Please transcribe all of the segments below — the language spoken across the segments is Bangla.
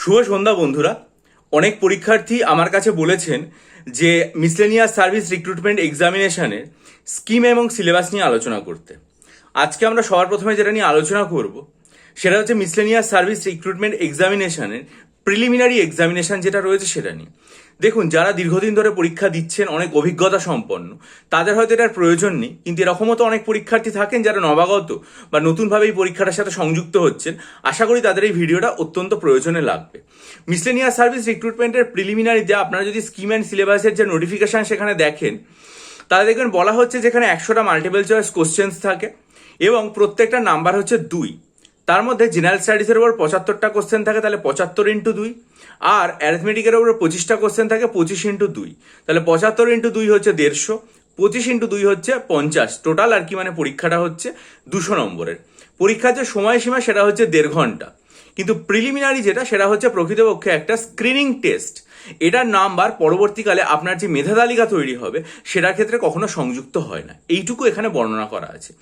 শুভ সন্ধ্যা বন্ধুরা। অনেক পরীক্ষার্থী আমার কাছে বলেছেন যে মিসলেনিয়াস সার্ভিস রিক্রুটমেন্ট এক্সামিনেশনের স্কিম এবং সিলেবাস নিয়ে আলোচনা করতে। আজকে আমরা সবার প্রথমে যেটা নিয়ে আলোচনা করব সেটা হচ্ছে মিসলেনিয়াস সার্ভিস রিক্রুটমেন্ট এক্সামিনেশনের প্রিলিমিনারি এক্সামিনেশন যেটা রয়েছে সেটা নিয়ে। দেখুন, যারা দীর্ঘদিন ধরে পরীক্ষা দিচ্ছেন, অনেক অভিজ্ঞতা সম্পন্ন, তাদের হয়তো এটার প্রয়োজন নেই, কিন্তু এরকমও তো অনেক পরীক্ষার্থী থাকেন যারা নবাগত বা নতুনভাবে এই পরীক্ষাটার সাথে সংযুক্ত হচ্ছেন। আশা করি তাদের এই ভিডিওটা অত্যন্ত প্রয়োজনে লাগবে। মিসলেনিয়াস সার্ভিস রিক্রুটমেন্টের প্রিলিমিনারিতে আপনারা যদি স্কিম অ্যান্ড সিলেবাসের যে নোটিফিকেশন সেখানে দেখেন, তাহলে দেখবেন বলা হচ্ছে যেখানে 100টা মাল্টিপল চয়েস কোশ্চেন্স থাকে এবং প্রত্যেকটা নাম্বার হচ্ছে 2। তার মধ্যে জেনারেল স্টাডিজের উপর 75টা কোশ্চেন থাকে, তাহলে 75x2, আর অ্যারিথমেটিকের উপর 25টা কোশ্চেন থাকে, 25x2, তাহলে 75x2 হচ্ছে 150, 25x2 হচ্ছে 50। টোটাল আর কি, মানে পরীক্ষাটা হচ্ছে 200 নম্বরের। পরীক্ষার যে সময়সীমা সেটা হচ্ছে 1.5 ঘন্টা। কিন্তু প্রিলিমিনারি যেটা, সেটা হচ্ছে প্রকৃতপক্ষে একটা স্ক্রিনিং টেস্ট। এটার নাম্বার পরবর্তীকালে আপনার যে মেধা তালিকা তৈরি হবে সেটার ক্ষেত্রে কখনো সংযুক্ত হয় না, এইটুকু এখানে বর্ণনা করা আছে।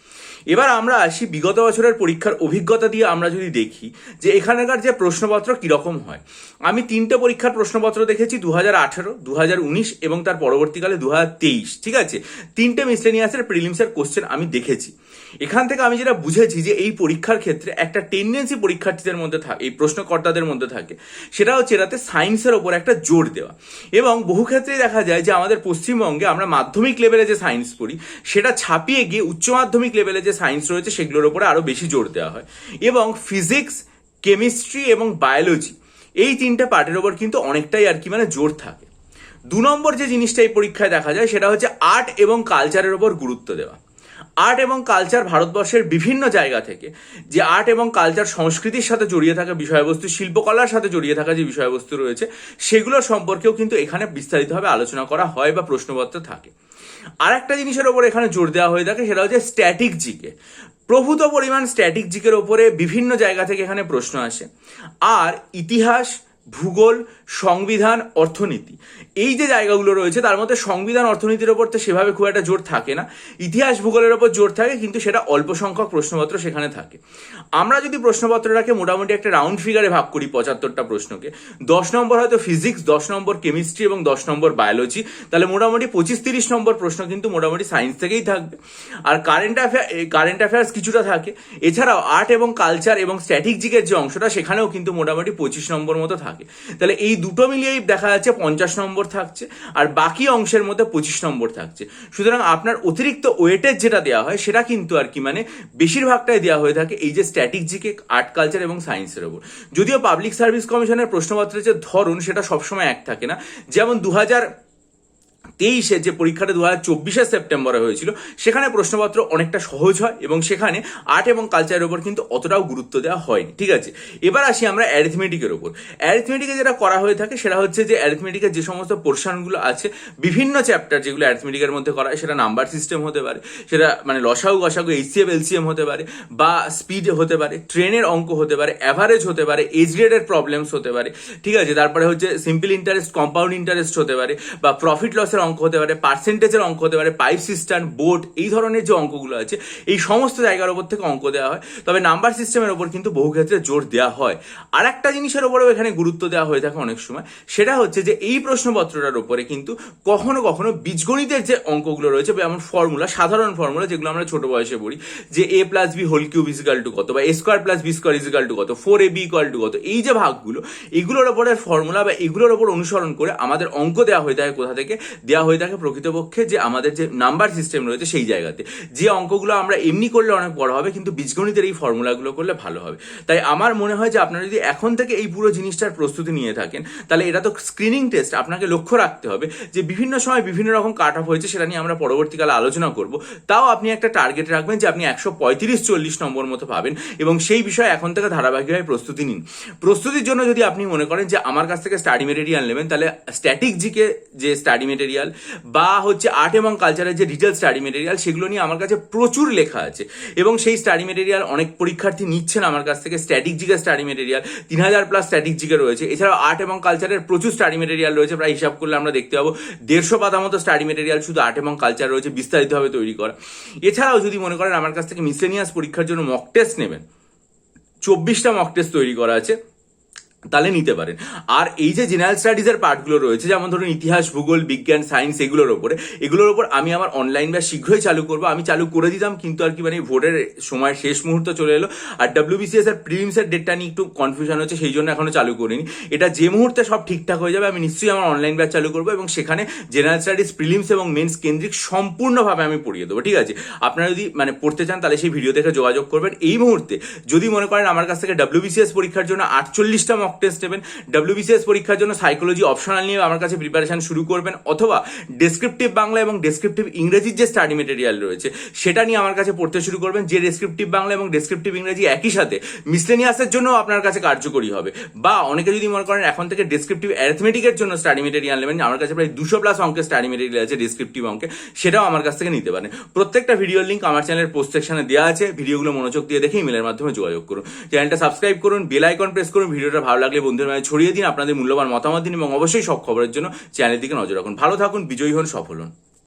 এবার আমরা আসি বিগত বছরের পরীক্ষার অভিজ্ঞতা দিয়ে আমরা যদি দেখি যে এখানকার যে প্রশ্নপত্র কিরকম হয়। আমি 3টে পরীক্ষার প্রশ্নপত্র দেখেছি, 2018, 2019 এবং তার পরবর্তীকালে 2023। ঠিক আছে, 3টে মিসলেনিয়াসের প্রিলিমসের কোশ্চেন আমি দেখেছি। এখান থেকে আমি যেটা বুঝেছি যে এই পরীক্ষার ক্ষেত্রে একটা টেন্ডেন্সি পরীক্ষার্থীদের মধ্যে থাকে, এই প্রশ্নকর্তাদের মধ্যে থাকে, সেটা হচ্ছে এটাতে সায়েন্সের ওপর একটা জোর দেওয়া। এবং বহু ক্ষেত্রেই দেখা যায় যে আমাদের পশ্চিমবঙ্গে আমরা মাধ্যমিক লেভেলে যে সায়েন্স পড়ি সেটা ছাপিয়ে গিয়ে উচ্চ মাধ্যমিক লেভেলে যে সায়েন্স রয়েছে সেগুলোর ওপরে আরও বেশি জোর দেওয়া হয়। এবং ফিজিক্স, কেমিস্ট্রি এবং বায়োলজি, এই 3টে পার্টের ওপর কিন্তু অনেকটাই আর কি মানে জোর থাকে। 2 নম্বর যে জিনিসটা এই পরীক্ষায় দেখা যায় সেটা হচ্ছে আর্ট এবং কালচারের ওপর গুরুত্ব দেওয়া। আর্ট এবং কালচার ভারতবর্ষের বিভিন্ন জায়গা থেকে যে আর্ট এবং কালচার সংস্কৃতির সাথে জড়িয়ে থাকা বিষয়বস্তু, শিল্পকলার সাথে জড়িয়ে থাকা যে বিষয়বস্তু রয়েছে সেগুলো সম্পর্কেও কিন্তু এখানে বিস্তারিতভাবে আলোচনা করা হয় বা প্রশ্নপত্রে থাকে। আর একটা জিনিসের ওপর এখানে জোর দেওয়া হয়ে থাকে, সেটা হচ্ছে স্ট্যাটিক জিকে। প্রভূত পরিমাণ স্ট্যাটিক জিকের ওপরে বিভিন্ন জায়গা থেকে এখানে প্রশ্ন আসে। আর ইতিহাস, ভূগোল, সংবিধান, অর্থনীতি, এই যে জায়গাগুলো রয়েছে তার মধ্যে সংবিধান, অর্থনীতির ওপর তো সেভাবে খুব একটা জোর থাকে না। ইতিহাস, ভূগোলের ওপর জোর থাকে, কিন্তু সেটা অল্প সংখ্যক প্রশ্নপত্র সেখানে থাকে। আমরা যদি প্রশ্নপত্রটাকে মোটামুটি একটা রাউন্ড ফিগারে ভাগ করি 75টা প্রশ্নকে, 10 নম্বর হয়তো ফিজিক্স, 10 নম্বর কেমিস্ট্রি এবং 10 নম্বর বায়োলজি, তাহলে মোটামুটি 25-30 নম্বর প্রশ্ন কিন্তু মোটামুটি সায়েন্স থেকেই থাকবে। আর কারেন্ট অ্যাফেয়ার্স কিছুটা থাকে। এছাড়াও আর্ট এবং কালচার এবং স্ট্যাটিক জিকের যে অংশটা সেখানেও কিন্তু মোটামুটি 25 নম্বর মতো থাকে। তাহলে এই দুটো মিলিয়েই দেখা যাচ্ছে 50 নম্বর থাকছে, আর বাকি অংশের মধ্যে 25 নম্বর থাকছে। সুতরাং আপনার অতিরিক্ত ওয়েটেজ যেটা দেওয়া হয় সেটা কিন্তু আর কি মানে বেশিরভাগটাই দেওয়া হয়ে থাকে এই যে স্ট্যাটিক জিকে, আর্ট, কালচার এবং সায়েন্সের ওপর। যদিও পাবলিক সার্ভিস কমিশনের প্রশ্নপত্রের যে ধরন সেটা সবসময় এক থাকে না। যেমন 2023 যে পরীক্ষাটা 2024 সেপ্টেম্বরে হয়েছিল সেখানে প্রশ্নপত্র অনেকটা সহজ হয় এবং সেখানে আর্ট এবং কালচারের ওপর কিন্তু অতটাও গুরুত্ব দেওয়া হয়নি। ঠিক আছে, এবার আসি আমরা অ্যারিথমেটিকের ওপর। অ্যারিথমেটিকে যেটা করা হয়ে থাকে সেটা হচ্ছে যে অ্যারিথমেটিকের যে সমস্ত পোর্শনগুলো আছে, বিভিন্ন চ্যাপ্টার যেগুলো অ্যারিথমেটিকের মধ্যে করা হয়, সেটা নাম্বার সিস্টেম হতে পারে, সেটা মানে লসাগু, গসাগু, এইচসিএফ, এলসিএম হতে পারে, বা স্পিড হতে পারে, ট্রেনের অঙ্ক হতে পারে, অ্যাভারেজ হতে পারে, এজ গ্রেডের প্রবলেমস হতে পারে। ঠিক আছে, তারপরে হচ্ছে সিম্পল ইন্টারেস্ট, কম্পাউন্ড ইন্টারেস্ট হতে পারে, বা প্রফিট লসের অঙ্ক হতে পারে, পার্সেন্টেজের অঙ্ক হতে পারে, পাইপ সিস্টেম, বোর্ড, এই ধরনের যে অঙ্কগুলো আছে এই সমস্ত জায়গার উপর থেকে অঙ্ক দেওয়া হয়। তবে নাম্বার সিস্টেমের ওপর কিন্তু বহু ক্ষেত্রে জোর দেওয়া হয়। আর একটা জিনিসের ওপরেও এখানে গুরুত্ব দেওয়া হয়ে থাকে অনেক সময়, সেটা হচ্ছে যে এই প্রশ্নপত্রটার উপরে কিন্তু কখনো কখনো বীজগণিতের যে অঙ্কগুলো রয়েছে, যেমন ফর্মুলা, সাধারণ ফর্মুলা যেগুলো আমরা ছোট বয়সে পড়ি, যে a + b whole cube is equal to কত, বা a² + b² ইজিক্যাল টু কত, 4ab ইকুয়াল টু কত, এই যে ভাগগুলো, এগুলোর ওপরের ফর্মুলা বা এগুলোর ওপর অনুসরণ করে আমাদের অঙ্ক দেওয়া হয়ে থাকে। কোথা থেকে দেওয়া হয়ে থাকে? প্রকৃতপক্ষে যে আমাদের যে নাম্বার সিস্টেম রয়েছে সেই জায়গাতে। যে অঙ্কগুলো আমরা এমনি করলে অনেক বড় হবে, কিন্তু বীজগণিতের এই ফর্মুলাগুলো করলে ভালো হবে। তাই আমার মনে হয় যে আপনারা যদি এখন থেকে এই পুরো জিনিসটার প্রস্তুতি নিয়ে থাকেন, তাহলে এটা তো স্ক্রিনিং টেস্ট, আপনাকে লক্ষ্য রাখতে হবে যে বিভিন্ন সময় বিভিন্ন রকম কাট অফ হয়েছে, সেটা নিয়ে আমরা পরবর্তীকালে আলোচনা করব। তাও আপনি একটা টার্গেট রাখবেন যে আপনি 135-40 নম্বর মতো পাবেন, এবং সেই বিষয়ে এখন থেকে ধারাবাহিকভাবে প্রস্তুতি নিন। প্রস্তুতির জন্য যদি আপনি মনে করেন যে আমার কাছ থেকে স্টাডি মেটেরিয়াল নেবেন, তাহলে স্ট্যাটিক জিকে যে স্টাডি মেটেরিয়াল বা হচ্ছে আর্ট এবং কালচারের যে ডিটেল স্টাডি মেটেরিয়াল, সেগুলো নিয়ে আমার কাছে প্রচুর লেখা আছে এবং সেই স্টাডি মেটেরিয়াল অনেক পরীক্ষার্থী নিচ্ছেন আমার কাছ থেকে। Static GK study material 3000+ static GK রয়েছে। এছাড়াও আর্ট এবং কালচারের প্রচুর স্টাডি মেটেরিয়াল রয়েছে, প্রায় হিসাব করলে আমরা দেখতে পাবো 150 পাতা মতো স্টাডি মেটেরিয়াল শুধু আর্ট এবং কালচার রয়েছে, বিস্তারিতভাবে তৈরি করা। এছাড়াও যদি মনে করেন আমার কাছ থেকে মিসলেনিয়াস পরীক্ষার জন্য মক টেস্ট নেবেন, 24টা মক টেস্ট তৈরি করা আছে। তাহলে নিতে পারেন। আর এই যে জেনারেল স্টাডিজের পার্টগুলো রয়েছে, যেমন ধরুন ইতিহাস, ভূগোল, বিজ্ঞান, সায়েন্স, এগুলোর ওপর আমি আমার অনলাইন ব্যাচ শীঘ্রই চালু করবো। আমি চালু করে দিতাম, কিন্তু আর কি মানে ভোটের সময় শেষ মুহূর্ত চলে এলো, আর WBCS এর প্রিলিমসের ডেটটা নিয়ে একটু কনফিউশন হচ্ছে, সেই জন্য এখনো চালু করিনি। এটা যে মুহূর্তে সব ঠিকঠাক হয়ে যাবে আমি নিশ্চয়ই আমার অনলাইন ব্যাচ চালু করবো, এবং সেখানে জেনারেল স্টাডিজ, প্রিলিমস এবং মেন্স কেন্দ্রিক সম্পূর্ণভাবে আমি পড়িয়ে দেবো। ঠিক আছে, আপনারা যদি মানে পড়তে চান তাহলে সেই ভিডিও দেখে যোগাযোগ করবেন। এই মুহূর্তে যদি মনে করেন আমার কাছ থেকে WBCS পরীক্ষার জন্য 48টা মক টেস্ট নেবেন, WBCS পরীক্ষার জন্য সাইকোলজি অপশনাল নিয়ে আমার কাছে প্রিপারেশন শুরু করবেন, অথবা ডেসক্রিপটিভ বাংলা এবং ডেসক্রিপটিভ ইংরেজির যে স্টাডি মেটেরিয়াল রয়েছে সেটা নিয়ে আমার কাছে পড়তে শুরু করবেন, যে ডেসক্রিপটিভ বাংলা এবং ডেসক্রিপটিভ ইংরেজি একই সাথে মিসলেনিয়াসের জন্য আপনার কাছে কার্যকরী হবে। বা অনেকে যদি মনে করেন এখন থেকে ডেসক্রিপটিভ অ্যারিথমেটিকের জন্য স্টাডি মেটেরিয়াল নেবেন, আমার কাছে প্রায় 200+ অঙ্কের স্টাডি মেটেরিয়াল আছে ডেসক্রিপটিভ অঙ্কে, সেটাও আমার কাছ থেকে নিতে পারেন। প্রত্যেকটা ভিডিওর লিঙ্ক আমার চ্যানেলের পোস্ট সেকশনে দেওয়া আছে, ভিডিওগুলো মনোযোগ দিয়ে দেখে ইমেলের মাধ্যমে যোগাযোগ করুন। চ্যানেলটা সাবস্ক্রাইব করুন, বেল আইকন প্রেস করুন, ভিডিওটা ভালো লাগলে বন্ধুদের মাঝে ছড়িয়ে দিন, আপনাদের মূল্যবান মতামত দিন, এবং অবশ্যই সব খবরের জন্য চ্যানেলের দিকে নজর রাখুন। ভালো থাকুন, বিজয়ী হন, সফল হন।